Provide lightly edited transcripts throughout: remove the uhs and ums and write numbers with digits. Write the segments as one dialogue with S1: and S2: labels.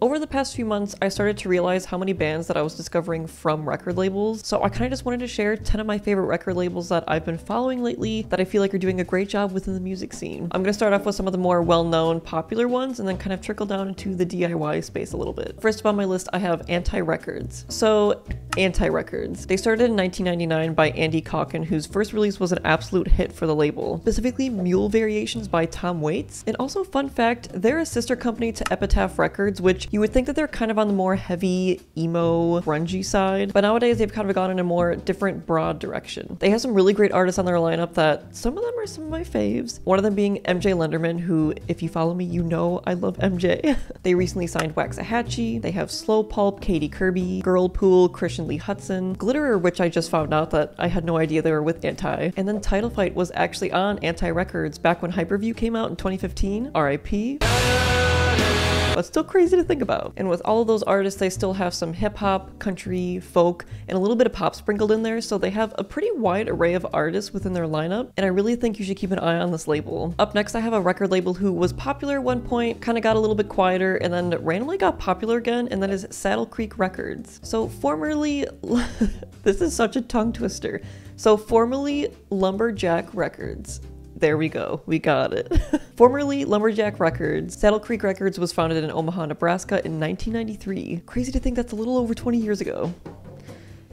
S1: Over the past few months, I started to realize how many bands that I was discovering from record labels, so I kind of just wanted to share 10 of my favorite record labels that I've been following lately that I feel like are doing a great job within the music scene. I'm gonna start off with some of the more well-known, popular ones, and then kind of trickle down into the DIY space a little bit. First up on my list, I have Anti Records. So, Anti Records. They started in 1999 by Andy Calkin, whose first release was an absolute hit for the label, specifically Mule Variations by Tom Waits. And also, fun fact, they're a sister company to Epitaph Records, which you would think that they're kind of on the more heavy, emo, grungy side, but nowadays they've kind of gone in a more different, broad direction. They have some really great artists on their lineup that some of them are some of my faves. One of them being MJ Lenderman, who, if you follow me, you know I love MJ. They recently signed Waxahachie. They have Slow Pulp, Katie Kirby, Girlpool, Christian Lee Hudson, Glitterer, which I just found out that I had no idea they were with Anti, and then Title Fight was actually on Anti Records back when Hyperview came out in 2015. RIP. But still crazy to think about. And with all of those artists, they still have some hip-hop, country, folk, and a little bit of pop sprinkled in there, so they have a pretty wide array of artists within their lineup, and I really think you should keep an eye on this label. Up next, I have a record label who was popular at one point, kind of got a little bit quieter, and then randomly got popular again, and that is Saddle Creek Records. So formerly, this is such a tongue twister. So formerly Lumberjack Records. There we go, we got it. Formerly Lumberjack Records, Saddle Creek Records was founded in Omaha, Nebraska in 1993. Crazy to think that's a little over 20 years ago.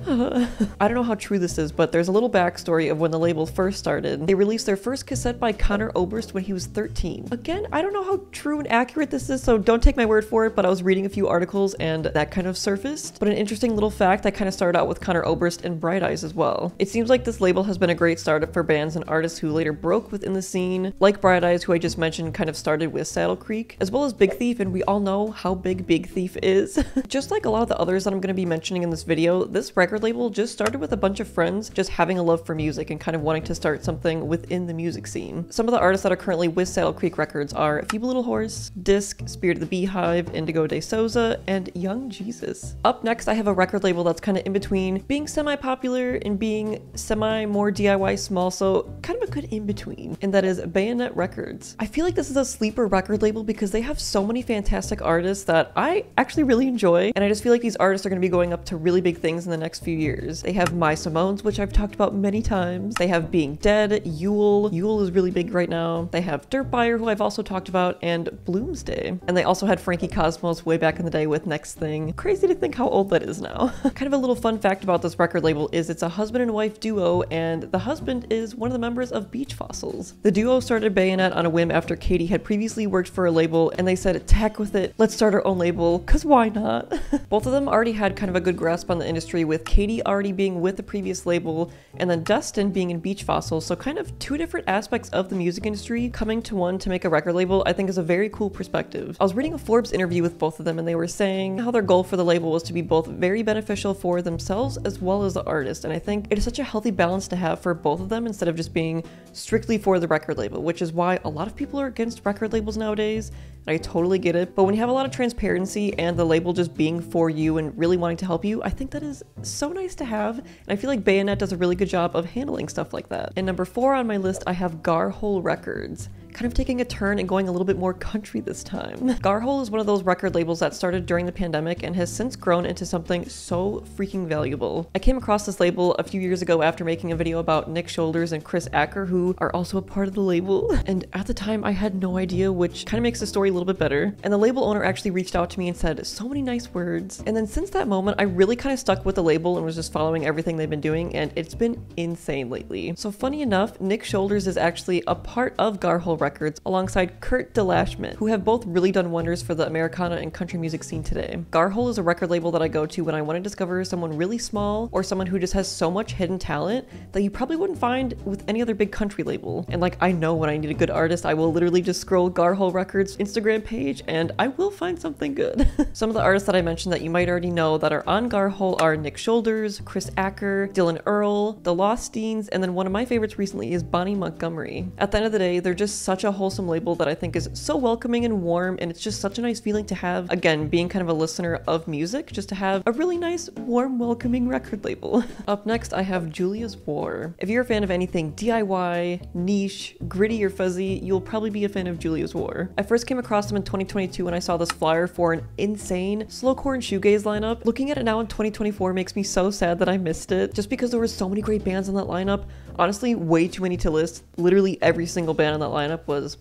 S1: I don't know how true this is, but there's a little backstory of when the label first started. They released their first cassette by Conor Oberst when he was 13. Again, I don't know how true and accurate this is, so don't take my word for it, but I was reading a few articles and that kind of surfaced. But an interesting little fact, I kind of started out with Conor Oberst and Bright Eyes as well. It seems like this label has been a great startup for bands and artists who later broke within the scene, like Bright Eyes, who I just mentioned kind of started with Saddle Creek, as well as Big Thief, and we all know how big Big Thief is. Just like a lot of the others that I'm going to be mentioning in this video, this record label just started with a bunch of friends just having a love for music and kind of wanting to start something within the music scene. Some of the artists that are currently with Saddle Creek Records are Feeble Little Horse, Disc, Spirit of the Beehive, Indigo de Souza, and Young Jesus. Up next, I have a record label that's kind of in between being semi-popular and being semi-more DIY small, so kind of a good in-between, and that is Bayonet Records. I feel like this is a sleeper record label because they have so many fantastic artists that I actually really enjoy, and I just feel like these artists are going to be going up to really big things in the next few years. They have My Simone's, which I've talked about many times. They have Being Dead, Yule. Yule is really big right now. They have Dirt Buyer, who I've also talked about, and Bloomsday. And they also had Frankie Cosmos way back in the day with Next Thing. Crazy to think how old that is now. Kind of a little fun fact about this record label is it's a husband and wife duo, and the husband is one of the members of Beach Fossils. The duo started Bayonet on a whim after Katie had previously worked for a label, and they said, to heck with it, let's start our own label, cause why not? Both of them already had kind of a good grasp on the industry, with Katie already being with the previous label and then Dustin being in Beach Fossils, so kind of two different aspects of the music industry coming to one to make a record label I think is a very cool perspective. I was reading a Forbes interview with both of them and they were saying how their goal for the label was to be both very beneficial for themselves as well as the artist, and I think it is such a healthy balance to have for both of them instead of just being strictly for the record label, which is why a lot of people are against record labels nowadays. I totally get it, but when you have a lot of transparency and the label just being for you and really wanting to help you, I think that is so nice to have, and I feel like Bayonet does a really good job of handling stuff like that. And number 4 on my list, I have Garhole Records. Kind of taking a turn and going a little bit more country this time. Garhole is one of those record labels that started during the pandemic and has since grown into something so freaking valuable. I came across this label a few years ago after making a video about Nick Shoulders and Chris Acker, who are also a part of the label, and at the time I had no idea, which kind of makes the story a little bit better. And the label owner actually reached out to me and said so many nice words, and then since that moment I really kind of stuck with the label and was just following everything they've been doing, and it's been insane lately. So funny enough, Nick Shoulders is actually a part of Garhole Records alongside Kurt DeLashman, who have both really done wonders for the Americana and country music scene today. Garhole is a record label that I go to when I want to discover someone really small or someone who just has so much hidden talent that you probably wouldn't find with any other big country label. And like, I know when I need a good artist, I will literally just scroll Garhole Records Instagram page and I will find something good. Some of the artists that I mentioned that you might already know that are on Garhole are Nick Shoulders, Chris Acker, Dylan Earl, The Lost Deans, and then one of my favorites recently is Bonnie Montgomery. At the end of the day, they're just such a wholesome label that I think is so welcoming and warm, and it's just such a nice feeling to have, again, being kind of a listener of music, just to have a really nice, warm, welcoming record label. Up next, I have Julia's War. If you're a fan of anything DIY, niche, gritty, or fuzzy, you'll probably be a fan of Julia's War. I first came across them in 2022 when I saw this flyer for an insane slowcore and shoegaze lineup. Looking at it now in 2024 makes me so sad that I missed it, just because there were so many great bands on that lineup. Honestly, way too many to list. Literally every single band on that lineup was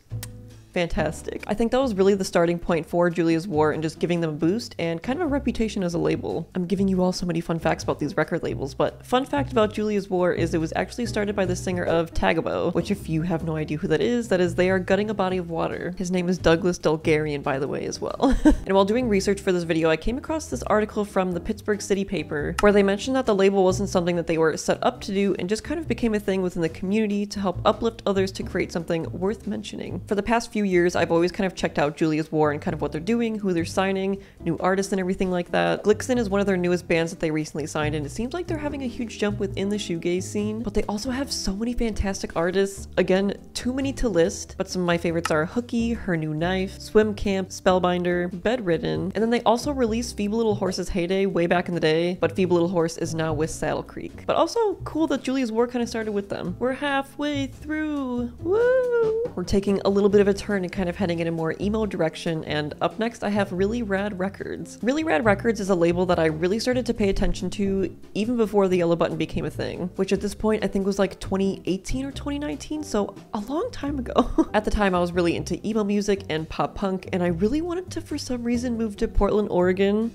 S1: fantastic. I think that was really the starting point for Julia's War and just giving them a boost and kind of a reputation as a label. I'm giving you all so many fun facts about these record labels, but fun fact about Julia's War is it was actually started by the singer of Tagabo, which if you have no idea who that is they are gutting a body of water. His name is Douglas Dulgarian, by the way, as well. And while doing research for this video, I came across this article from the Pittsburgh City paper where they mentioned that the label wasn't something that they were set up to do and just kind of became a thing within the community to help uplift others to create something worth mentioning. For the past few years, I've always kind of checked out Julia's War and kind of what they're doing, who they're signing, new artists and everything like that. Glixen is one of their newest bands that they recently signed, and it seems like they're having a huge jump within the shoegaze scene, but they also have so many fantastic artists. Again, too many to list, but some of my favorites are Hooky, Her New Knife, Swim Camp, Spellbinder, Bedridden, and then they also released Feeble Little Horse's heyday way back in the day, but Feeble Little Horse is now with Saddle Creek. But also cool that Julia's War kind of started with them. We're halfway through, woo! We're taking a little bit of a turn and kind of heading in a more emo direction, and up next I have Really Rad Records. Really Rad Records is a label that I really started to pay attention to even before the yellow button became a thing, which at this point I think was like 2018 or 2019, so a long time ago. At the time I was really into emo music and pop punk, and I really wanted to, for some reason, move to Portland, Oregon.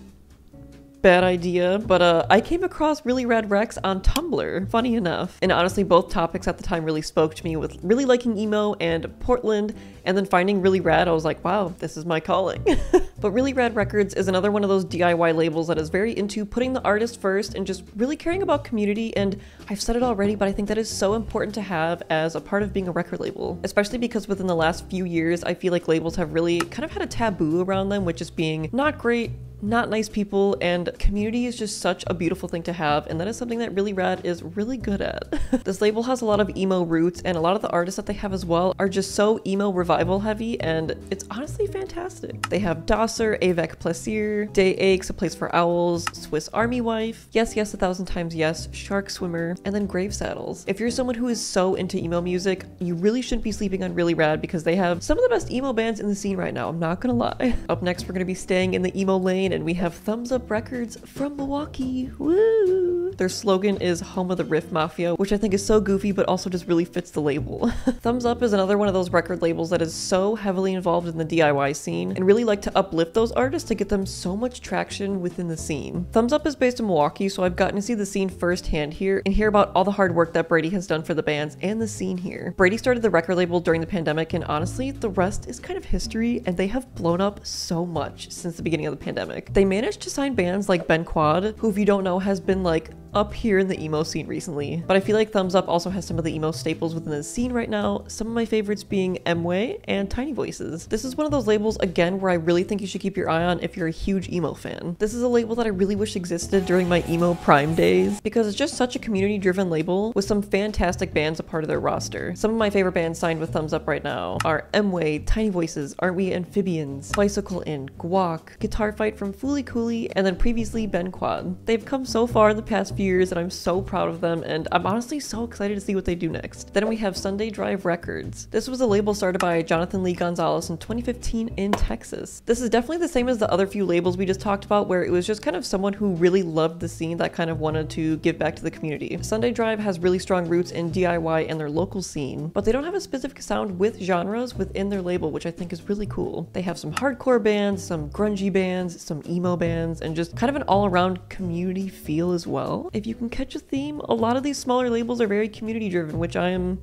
S1: Bad idea, but I came across Really Rad Recs on Tumblr, funny enough. And honestly, both topics at the time really spoke to me, with really liking emo and Portland, and then finding Really Rad, I was like, wow, this is my calling. But Really Rad Records is another one of those DIY labels that is very into putting the artist first and just really caring about community, and I've said it already, but I think that is so important to have as a part of being a record label, especially because within the last few years, I feel like labels have really kind of had a taboo around them, which is being not great, not nice people, and community is just such a beautiful thing to have, and that is something that Really Rad is really good at. This label has a lot of emo roots, and a lot of the artists that they have as well are just so emo revival heavy, and it's honestly fantastic. They have Dosser, Avec Plaisir, Day Aches, A Place for Owls, Swiss Army Wife, Yes Yes 1,000 Times Yes, Shark Swimmer, and then Grave Saddles. If you're someone who is so into emo music, you really shouldn't be sleeping on Really Rad because they have some of the best emo bands in the scene right now, I'm not gonna lie. Up next, we're gonna be staying in the emo lane, and we have Thumbs Up Records from Milwaukee. Woo! Their slogan is Home of the Riff Mafia, which I think is so goofy but also just really fits the label. Thumbs Up is another one of those record labels that is so heavily involved in the DIY scene and really like to uplift those artists to get them so much traction within the scene. Thumbs Up is based in Milwaukee, so I've gotten to see the scene firsthand here and hear about all the hard work that Brady has done for the bands and the scene here. Brady started the record label during the pandemic, and honestly, the rest is kind of history, and they have blown up so much since the beginning of the pandemic. They managed to sign bands like Ben Quad, who if you don't know has been like up here in the emo scene recently, but I feel like Thumbs Up also has some of the emo staples within the scene right now, some of my favorites being Mway and Tiny Voices. This is one of those labels, again, where I really think you should keep your eye on if you're a huge emo fan. This is a label that I really wish existed during my emo prime days, because it's just such a community-driven label with some fantastic bands a part of their roster. Some of my favorite bands signed with Thumbs Up right now are Mway, Tiny Voices, Aren't We Amphibians, Bicycle Inn, Guac, Guitar Fight from Fooly Cooly, and then previously Ben Quad. They've come so far in the past few years, and I'm so proud of them, and I'm honestly so excited to see what they do next. Then we have Sunday Drive Records. This was a label started by Jonathan Lee Gonzalez in 2015 in Texas. This is definitely the same as the other few labels we just talked about, where it was just kind of someone who really loved the scene that kind of wanted to give back to the community. Sunday Drive has really strong roots in DIY and their local scene, but they don't have a specific sound with genres within their label, which I think is really cool. They have some hardcore bands, some grungy bands, some emo bands, and just kind of an all-around community feel as well. If you can catch a theme, a lot of these smaller labels are very community driven, which I'm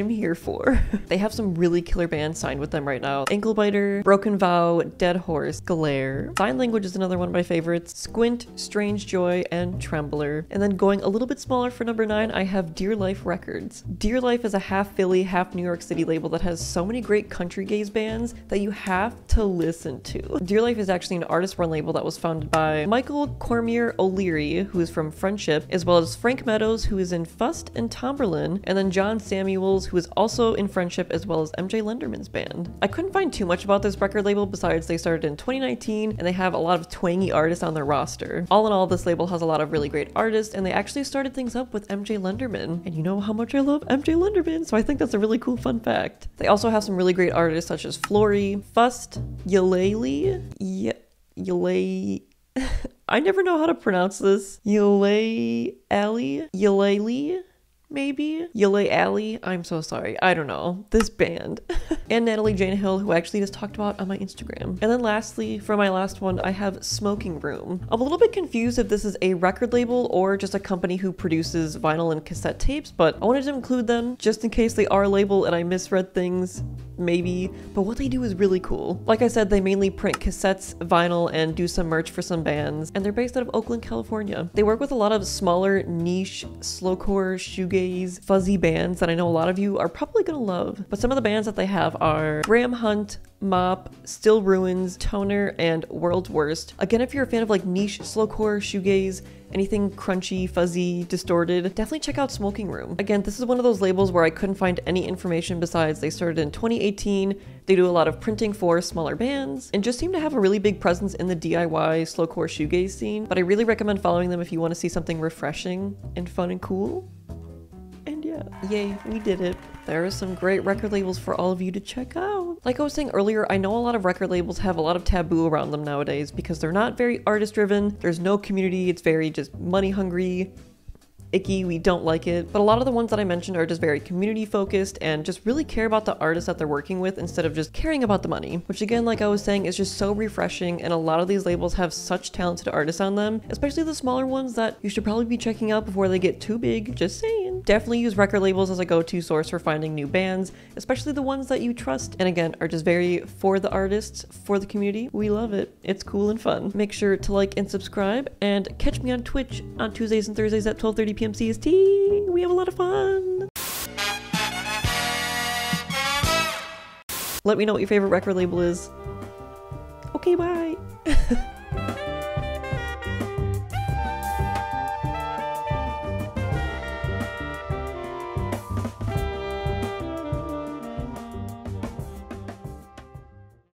S1: here for. They have some really killer bands signed with them right now. Anklebiter, Broken Vow, Dead Horse, Glare. Sign Language is another one of my favorites. Squint, Strange Joy, and Trembler. And then going a little bit smaller for number 9, I have Dear Life Records. Dear Life is a half Philly, half New York City label that has so many great country gaze bands that you have to listen to. Dear Life is actually an artist-run label that was founded by Michael Cormier O'Leary, who is from Friendship, as well as Frank Meadows, who is in Fust and Tomberlin, and then John Samuels, Hills, who is also in friendship as well as MJ Lenderman's band. I couldn't find too much about this record label besides they started in 2019 and they have a lot of twangy artists on their roster. All in all, this label has a lot of really great artists, and they actually started things up with MJ Lenderman. And you know how much I love MJ Lenderman, so I think that's a really cool fun fact. They also have some really great artists such as Flory, Fust, I never know how to pronounce this. Yulay maybe? Yulay Alley? I'm so sorry. I don't know. This band. And Natalie Jane Hill, who I actually just talked about on my Instagram. And then lastly, for my last one, I have Smoking Room. I'm a little bit confused if this is a record label or just a company who produces vinyl and cassette tapes, but I wanted to include them just in case they are a label and I misread things. Maybe, but what they do is really cool. Like I said, they mainly print cassettes, vinyl, and do some merch for some bands, and they're based out of Oakland, California. They work with a lot of smaller, niche, slowcore, shoegaze, fuzzy bands that I know a lot of you are probably gonna love. But some of the bands that they have are Graham Hunt, Mop, Still Ruins, Toner, and World's Worst. Again, if you're a fan of like niche, slowcore, shoegaze, anything crunchy, fuzzy, distorted, definitely check out Smoking Room. Again, this is one of those labels where I couldn't find any information besides they started in 2018. They do a lot of printing for smaller bands and just seem to have a really big presence in the DIY slowcore shoegaze scene. But I really recommend following them if you want to see something refreshing and fun and cool. And yeah, yay, we did it. There are some great record labels for all of you to check out. Like I was saying earlier, I know a lot of record labels have a lot of taboo around them nowadays because they're not very artist driven. There's no community. It's very just money hungry, icky, we don't like it. But a lot of the ones that I mentioned are just very community focused and just really care about the artists that they're working with instead of just caring about the money, which again, like I was saying, is just so refreshing. And a lot of these labels have such talented artists on them, especially the smaller ones that you should probably be checking out before they get too big, just saying. Definitely use record labels as a go-to source for finding new bands, especially the ones that you trust and again are just very for the artists, for the community. We love it. It's cool and fun. Make sure to like and subscribe and catch me on Twitch on Tuesdays and Thursdays at 12:30 p.m. CST. We have a lot of fun. Let me know what your favorite record label is. Okay, bye.